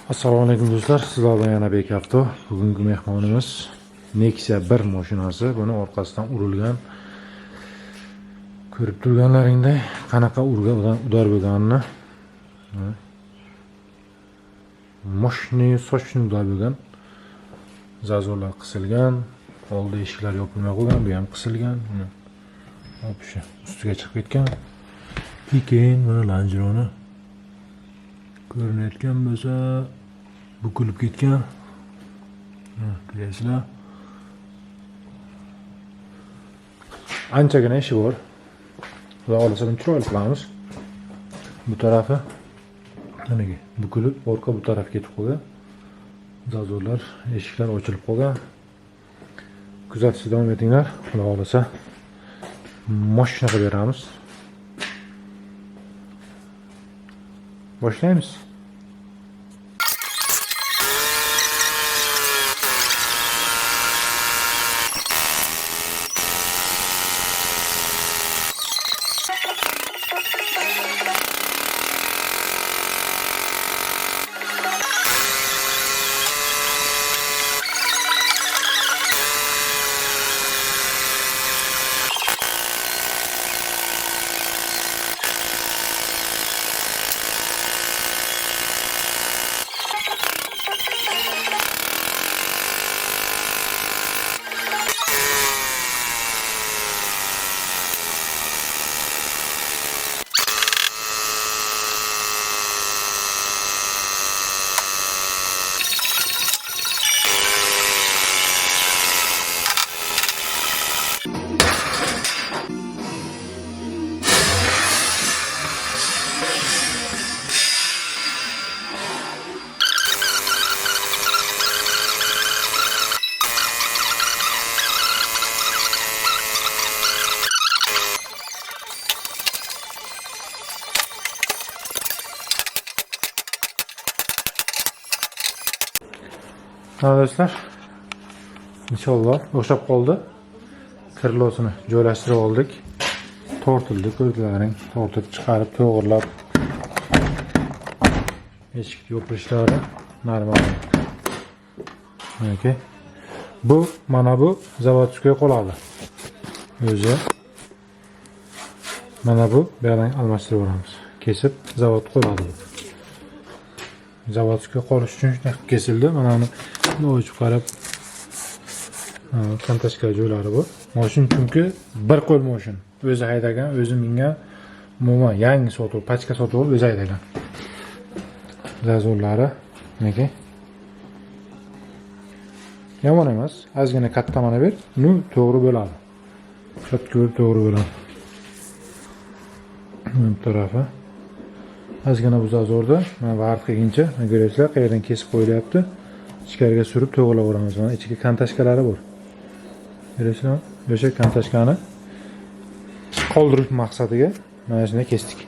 Assalomu alaykum do'stlar, sizlar bilan yana Bek Avto. Bugungi mehmonimiz Nexia 1 mashinasi. Buni orqasidan urilgan. Ko'rib turganlaringdek, qanaqa udar bo'lganini. Mashina sochini udar bo'lgan. Zazorlar qisilgan, oldi eshiklar yopilmay qolgan, bu ham qisilgan. Hop shu ustiga chiqib ketgan. Keyin mana lanjironi ko'rinayotgan bo'lsa, bukilib ketgan. Ko'rasizlar. Anchagina ishi bor. Xudo xolasa buni chiroyli qilamiz. Bu tarafi mana bukilib, orqa bu tarafga ketib qolgan. Zazorlar, eshiklar ochilib qolgan. Kuzatishda davom etinglar. Xudo xolasa mashina qilib beramiz. Boshlaymiz. Arkadaşlar, inşallah o'xshab qoldi. Kirlosini joylashtirib oldik. Tortildi, ko'rdilaring, tortib chiqarib, to'g'irlab. Eshik yopilishlari normal. Okay. Bu mana bu zavodskiy qoladi. O'zi mana bu bilan almashtirib olamiz. Kesib zavod qo'yiladi. Zavodskiy qolish uchun shunday kesildi. Mana buni o'chib qarab kantashka joylari bor. Mashin chunki bir qo'l mashin. O'zi haydagan, o'zi mingan, umuman yangi sotuv, pachka sotuv o'zi haydagan. Zazorlari nega? Yomon emas. Ozgina katta mana ber, uni to'g'ri bo'ladi. Katta to'g'ri bo'ladi. Bu tarafi ozgina bu zazorda mana vaqt qilguncha ko'rasizlar, qayerdan kesib qo'yilyapti. Ichkariga surib to'g'rilab olamiz. Mana ichiga kantashkalari bor. Ko'rasizlar, o'sha kantashkani qoldirish maqsadiga mana shunday kesdik.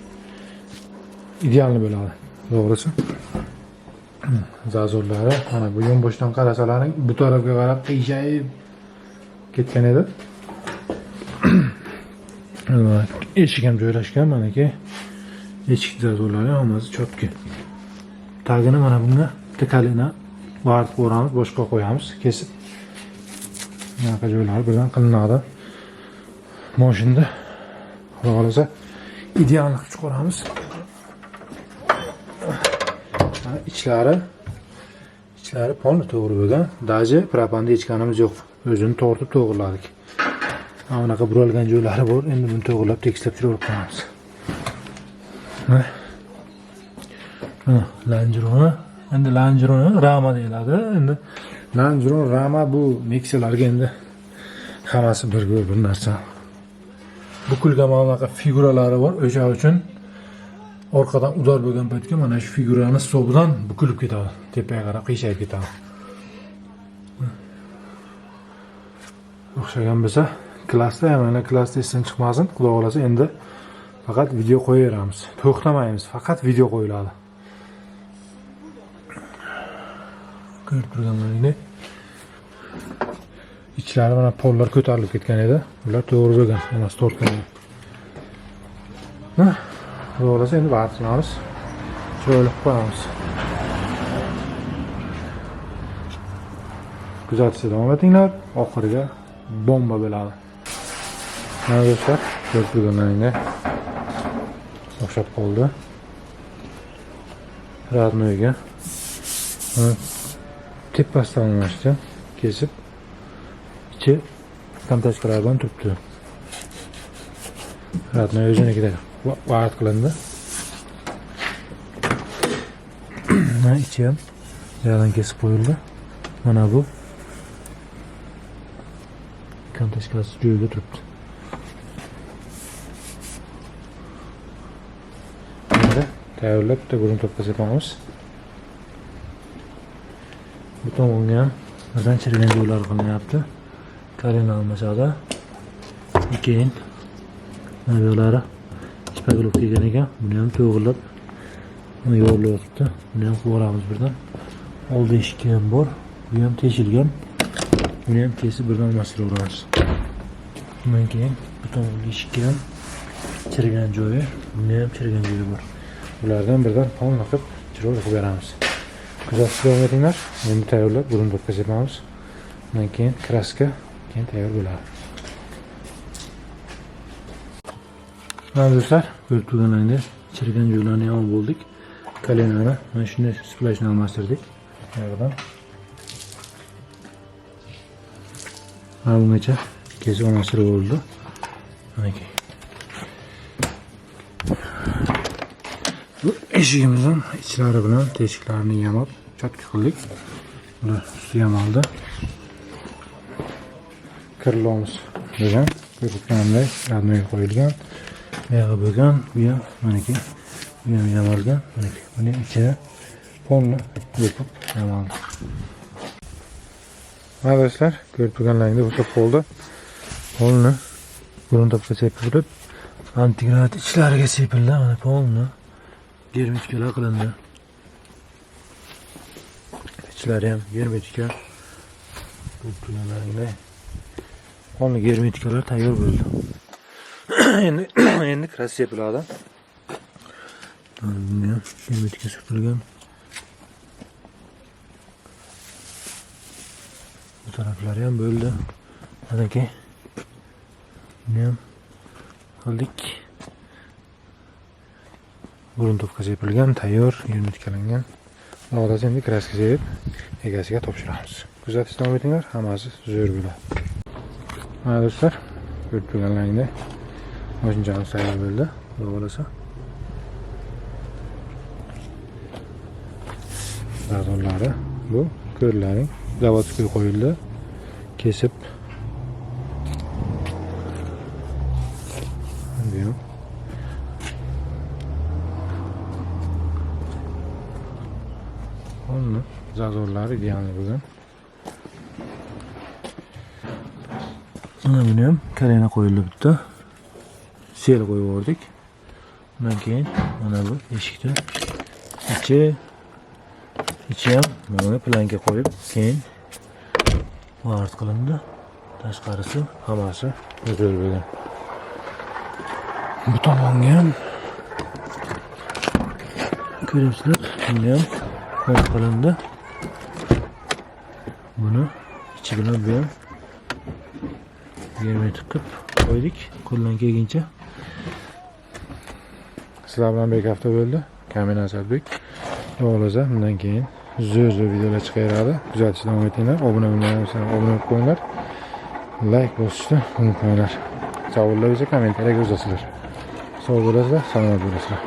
Ideal bo'ladi. To'g'risi. Zazorlari mana bu yonboshdan qarasalaring, bu tarafga qarab qiyshayib ketgan edi. Eshik ham joylashgan, manaki eshik zazorlari hammasi chotki. Tagini mana bunga tikalini varib qo'yamiz, boshqa qo'yamiz, kesib. Bunaqa joylari bilan qilinadi. Mashinada xudo xolasa ideal qilib chiqaramiz. İçlari polni to'g'ri bo'lgan. Daji propanda hechkanimiz yo'q. O'zini tortib to'g'irladik. Mana bunaqa buralgan joylari bor. Endi buni to'g'irlab, tekislab chiqarib qo'yamiz. Lanjironi, endi lanjironi rama deyiladi. Endi lanjiron rama bu Nexialarga endi hammasi bir narsa. Bukilgan mana bunaqa figuralari bor. O'sha uchun orqadan udar bo'lgan paytga mana shu figurani hisobidan bukilib ketadi. Tepaga qarab qiyshayib ketadi. O'xshagan bo'lsa, klassda ham mana klassda esdan chiqmasin. Xudo xolasa endi faqat video qo'yaveramiz. To'xtamaymiz, faqat video qo'yiladi. Ko'rib turganlaringdek. İçlari mana pollar ko'tarilib ketgan edi. Ular to'g'ri bo'lgan, emas tortgan. Xudo xolasa endi vaqt qilamiz. Chiroyli qo'yamiz. Kuzatishda davom etinglar. Oxiriga bomba bo'ladi. Mana do'stlar, ko'rib turganlaringda o'xshab qoldi. Radnoyga tepasidan almashdi, kesib ichi kontachkalar bilan turibdi. Radnoy o'zinikida vaqt qilindi. Mana ichi ham yerdan kesib qo'yildi. Mana bu kontachkasi joyiga turibdi. Endi tayyorlab bitta burun to'pqaz yapamiz. Bu tomonga ham birdan chirigan joylari qilinyapti. Kalina almashada. Keyin mana yo'lari spagetti kelgan ekan. Buni ham to'g'rilab yo'llayapti. Buni ham qilamiz birdan. Oldi eshikka ham bor. Bu ham teshilgan. Buni ham kesib birdan almashtiramiz. Bundan keyin bu tomonga eshikka ham chirigan joyi, buni ham chirigan joyi bor. Ulardan birdan polni qilib chiroyli qilib beramiz. Kuzatishda davom etinglar. Endi tayyorlab burun to'pqaz yapamiz. Bundan keyin kraska keyin tayyor bo'ladi. Mana do'stlar, ko'rib turganlaringda chirigan joylarni ham bo'ldik. Kalenani mana shunday splashni almashtirdik. Yerdan. Mana bungacha kesib almashtirib bo'ldi. Mana ki. Bu eshigimizdan ichlari bilan teshiklarini yamab chotka qildik. Bular usti yamaldi. Kirlomiz degan ko'rsatganimdek radnoy qo'yilgan. Buyog'i bo'lgan, bu ham manaki, bu ham yamalgan, manaki. Buni ichida polni yopib yamaldi. Mana do'stlar, ko'rib turganlaringda o'sha qoldi. Polni burun to'pqaz sepilib, antigrat ichlariga sepildi. Mana polni germetiklar qilindi. Ichlari ham germetika. Ko'rib turganlaringda polni germetikalar tayyor bo'ldi. Endi kraska sepiladi. Buni germetika surtilgan. Bu taraflari ham bo'ldi. Mana ki. Buni ham qildik. Burun to'pqaz sepilgan, tayyor, germetikalangan. Hozir endi kraska sepib egasiga topshiramiz. Kuzatishda davom etinglar, hammasi zo'r bo'ladi. Mana do'stlar, ko'rib turganlaringda mashinamiz tayyor bo'ldi. Xudo xolasa. Vazonlari bu ko'rlaring zavodga qo'yildi. Kesib Onu zazorlari idealni bo'lgan. Mana buni ham kalena qo'yildi bitta. Sel qo'yib yubordik. Bundan keyin mana bu eshikda ichi ham mana planka qo'yib, keyin vart qilindi. Tashqarisi hammasi zo'r bo'lgan. Bu tomonga ham ko'ryapsizlar, buni ham vart qilindi. Buni ichi bilan bu ham germetik qilib qo'ydik. Qo'ldan kelguncha. Sizlar bilan bir hafta bo'ldi. Kamin Asadbek. O'g'liza bundan keyin zo'r videolar chiqaradi. Kuzatishda davom etinglar. Obuna bo'lmaganlar obuna qo'yinglar. Like bosishni unutmanglar. Savollar esa kommentariyaga yozasizlar. Sog' bo'lasizlar, salomat bo'lasizlar.